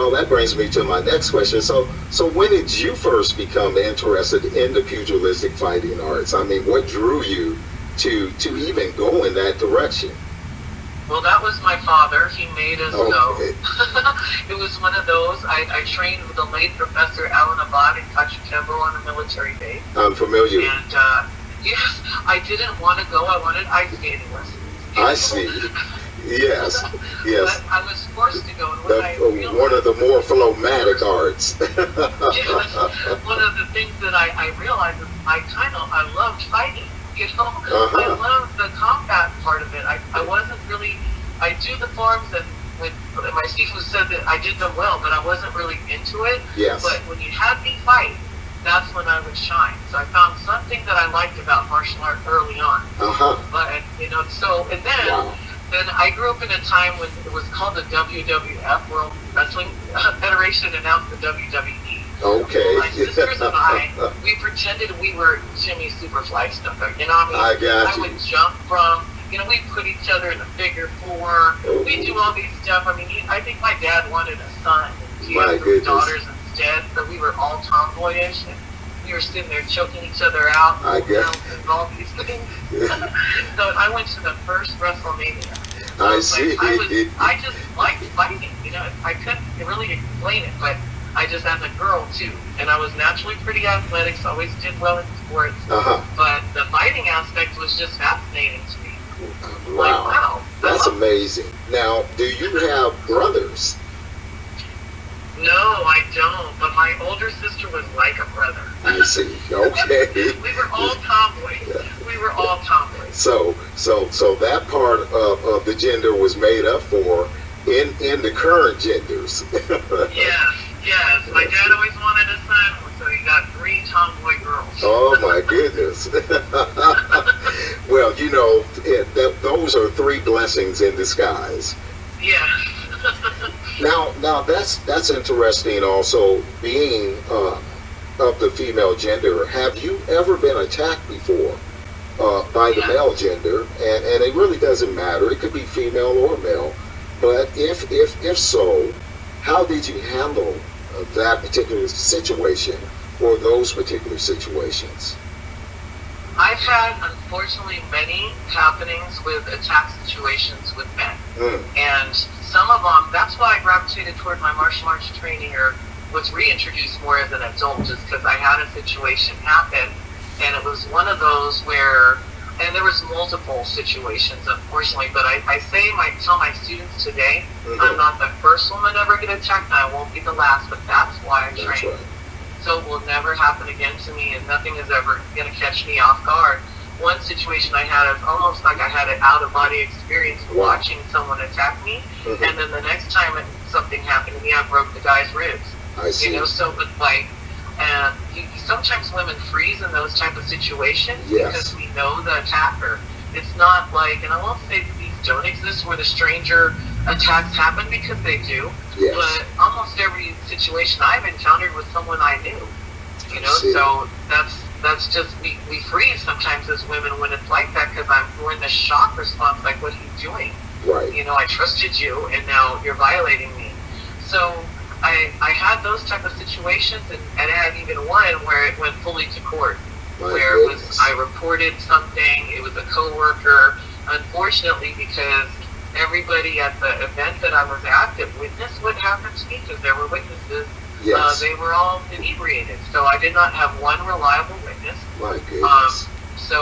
Well, that brings me to my next question. So when did you first become interested in the pugilistic fighting arts? I mean, what drew you to even go in that direction? Well, that was my father. He made us go. Okay. It was one of those. I trained with the late Professor Alan Abad in Kachutembo on a military base. I'm familiar. And yes, I didn't want to go. I wanted ice skating lessons. I see. Yes, yes. But I was forced to go. And when I realized, one of the more phlegmatic arts. yes, one of the things that I realized is I loved fighting. You know, I loved the combat part of it. I wasn't really, I do the forms, and when my Sifu said that I did them well, but I wasn't really into it. Yes. But when you had me fight, that's when I would shine. So I found something that I liked about martial art early on. But, you know, so, and then, then I grew up in a time when it was called the WWF, World Wrestling Federation, and now it's the WWE. Okay. My sisters and I, we pretended we were Jimmy Superfly stuff. You know what I mean? I would jump from, you know, we'd put each other in a figure four. We do all these stuff. I mean, I think my dad wanted a son. He had three daughters instead, so we were all tomboyish. And we were sitting there choking each other out. I guess. And all these things. So I went to the first WrestleMania. I see. I just liked fighting. You know, I couldn't really explain it, but I just, as a girl too, and I was naturally pretty athletic, so I always did well in sports. But the fighting aspect was just fascinating to me. Wow, like, wow, that's amazing. Now, do you have brothers? No, I don't. But my older sister was like a brother. I see. Okay. We were all tomboys. We were all tomboys. So that part of the gender was made up for in the current genders. Yes. My dad always wanted a son, so he got 3 tomboy girls. Oh my goodness. Well, you know, those are 3 blessings in disguise. Yeah. Now that's interesting. Also, being of the female gender, have you ever been attacked before by the male gender? And it really doesn't matter. It could be female or male. But if so, how did you handle that particular situation or those particular situations? I've had, unfortunately, many happenings with attack situations with men. And some of them, that's why I gravitated toward my martial arts training, or was reintroduced more as an adult, just because I had a situation happen. And it was one of those where, and there was multiple situations, unfortunately, but I tell my students today, I'm not the first woman ever get attacked, and I won't be the last, but that's why I train. Right. So it will never happen again to me, and nothing is ever going to catch me off guard. One situation I had, is almost like I had an out-of-body experience watching someone attack me, and then the next time something happened to me, I broke the guy's ribs. I see. You know, so it's like, and sometimes women freeze in those type of situations because we know the attacker. It's not like, and I won't say that these don't exist where the stranger attacks happen, because they do. Yes. But almost every situation I've encountered was someone I knew. You know, so that's just, we freeze sometimes as women when it's like that, because we're in the shock response, like, what are you doing? Right. You know, I trusted you, and now you're violating me. So I had those type of situations, and I had even one where it went fully to court, where it was, I reported something, it was a coworker, unfortunately, because everybody at the event that I was at that witnessed what happened to me, because there were witnesses, they were all inebriated, so I did not have one reliable witness. My goodness.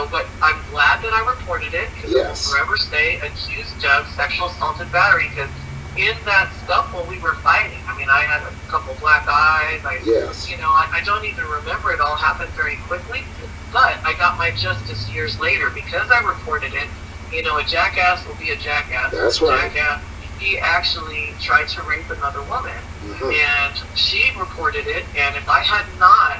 But I'm glad that I reported it, because I will forever stay accused of sexual assault and battery, because in that scuffle we were fighting. I mean, I had a couple black eyes. You know, I don't even remember. It all happened very quickly. But I got my justice years later because I reported it. You know, a jackass will be a jackass. That's right. Jackass, he actually tried to rape another woman. And she reported it. And if I had not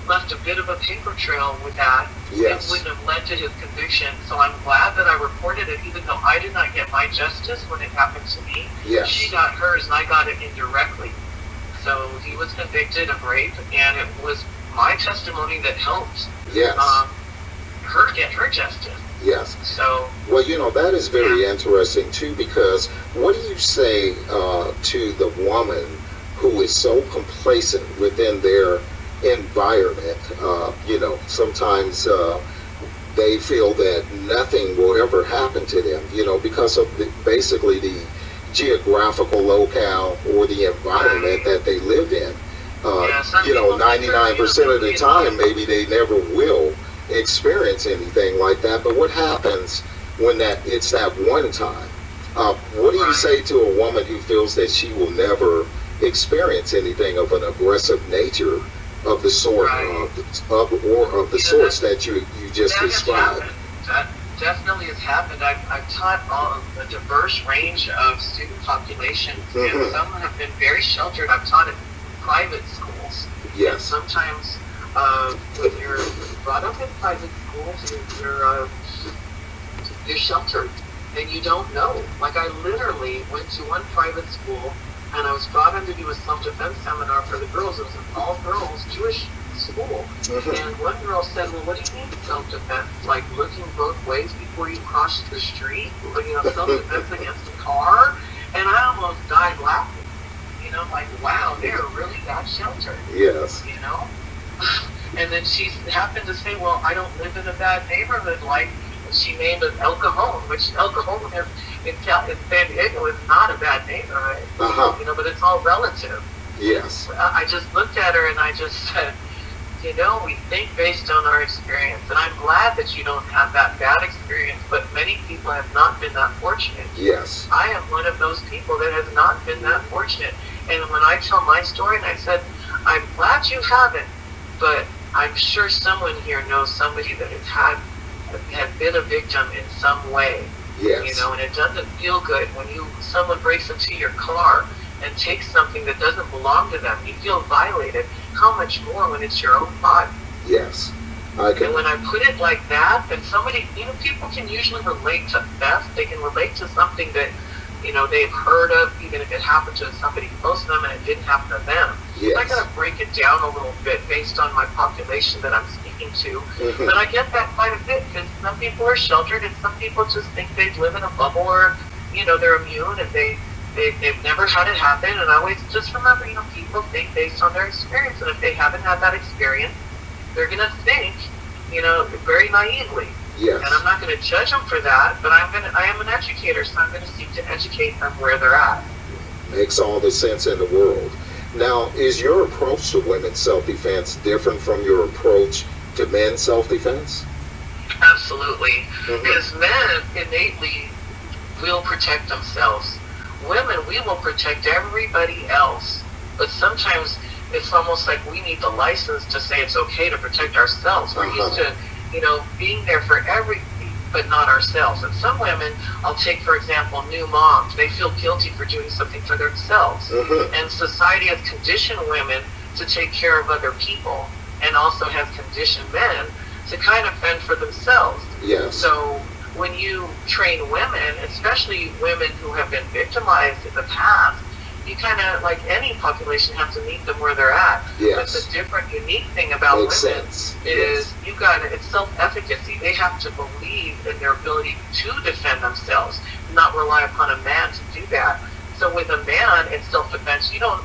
left a bit of a paper trail with that, it wouldn't have led to his conviction. So I'm glad that I reported it, even though I did not get my justice when it happened to me. She got hers, and I got it indirectly. So he was convicted of rape, and it was my testimony that helped her get her justice. Yes. So, well, you know, that is very interesting too, because what do you say to the woman who is so complacent within their environment. Sometimes they feel that nothing will ever happen to them, because of basically the geographical locale or the environment that they live in. 99% of the time, maybe they never will experience anything like that. But what happens when it's that one time? What do you say to a woman who feels that she will never experience anything of an aggressive nature of the sort of the sorts that you just described? That definitely has happened. I've taught a diverse range of student populations, and some have been very sheltered. I've taught in private schools. Yes. And sometimes when you're brought up in private schools, you're sheltered and you don't know. Like, I literally went to one private school and I was brought in to do a self-defense seminar for the girls. It was an all-girls Jewish school. And one girl said, well, what do you mean self-defense? Like looking both ways before you cross the street? Self-defense against a car? And I almost died laughing. Like, wow, they're really that sheltered. Yes. And then she happened to say, well, I don't live in a bad neighborhood. Like, she named it El Cajon, which El Cajon in San Diego is not a bad neighborhood. But it's all relative. Yes. I just looked at her and I just said, we think based on our experience. And I'm glad that you don't have that bad experience, but many people have not been that fortunate. Yes. I am one of those people that has not been that fortunate. And when I tell my story, and I said, I'm glad you haven't, but I'm sure someone here knows somebody that has been a victim in some way. Yes. And it doesn't feel good when someone breaks into your car and takes something that doesn't belong to them. You feel violated. How much more when it's your own body? Yes. And when I put it like that, then somebody, people can usually relate to theft. They can relate to something that, they've heard of, even if it happened to somebody close to them and it didn't happen to them. Yes. I got to break it down a little bit based on my population that I'm speaking to. But I get that quite a bit because some people are sheltered and some people just think they live in a bubble or, they're immune and they've never had it happen. And I always just remember, people think based on their experience. And if they haven't had that experience, they're going to think, very naively. Yes. And I'm not going to judge them for that, but I am an educator, so I'm going to seek to educate them where they're at. Makes all the sense in the world. Now, is your approach to women's self-defense different from your approach to men's self-defense? Absolutely. Because men innately will protect themselves. Women, we will protect everybody else. But sometimes it's almost like we need the license to say it's okay to protect ourselves. We're used to, being there for everybody, but not ourselves. And some women, I'll take, for example, new moms. They feel guilty for doing something for themselves. And society has conditioned women to take care of other people and also has conditioned men to kind of fend for themselves. Yes. So when you train women, especially women who have been victimized in the past, you kind of, like any population, have to meet them where they're at. Yes. But the different, unique thing about Makes women sense. is it's self-efficacy. They have to believe in their ability to defend themselves, not rely upon a man to do that. So with a man in self-defense, you don't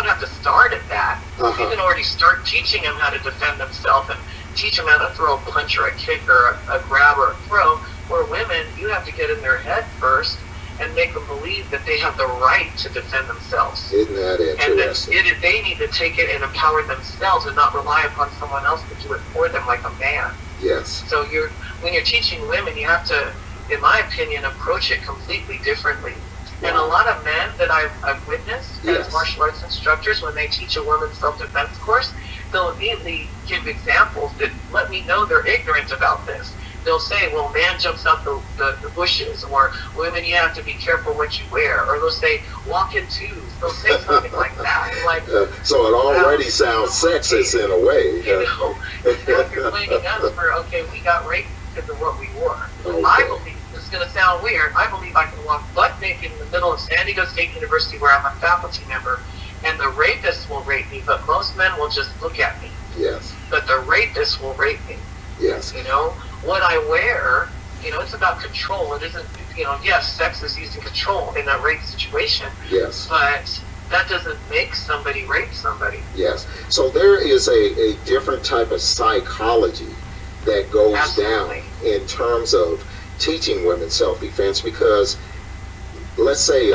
have to start at that. You can already start teaching him how to defend himself and teach him how to throw a punch or a kick or a grab or a throw. Where women, you have to get in their head first and make them believe that they have the right to defend themselves. Isn't that interesting? And that they need to take it and empower themselves and not rely upon someone else to do it for them like a man. Yes. So when you're teaching women, you have to, in my opinion, approach it completely differently. And a lot of men that I've witnessed as martial arts instructors, when they teach a women's self-defense course, they'll immediately give examples that let me know they're ignorant about this. They'll say, well, man jumps out the bushes, or women, you have to be careful what you wear, or they'll say, walk in twos. They'll say something like that. Like, so it already sounds sexist in a way. You're blaming us for, we got raped because of what we wore. Okay. I believe, this is going to sound weird, I believe I can walk butt naked in the middle of San Diego State University where I'm a faculty member, and the rapist will rape me, but most men will just look at me. Yes. But the rapist will rape me. Yes. What I wear, it's about control. It isn't, yes, sex is used in control in a rape situation. Yes. But Yes. that doesn't make somebody rape somebody. Yes. So there is a different type of psychology that goes Absolutely. down in terms of teaching women self-defense, because let's say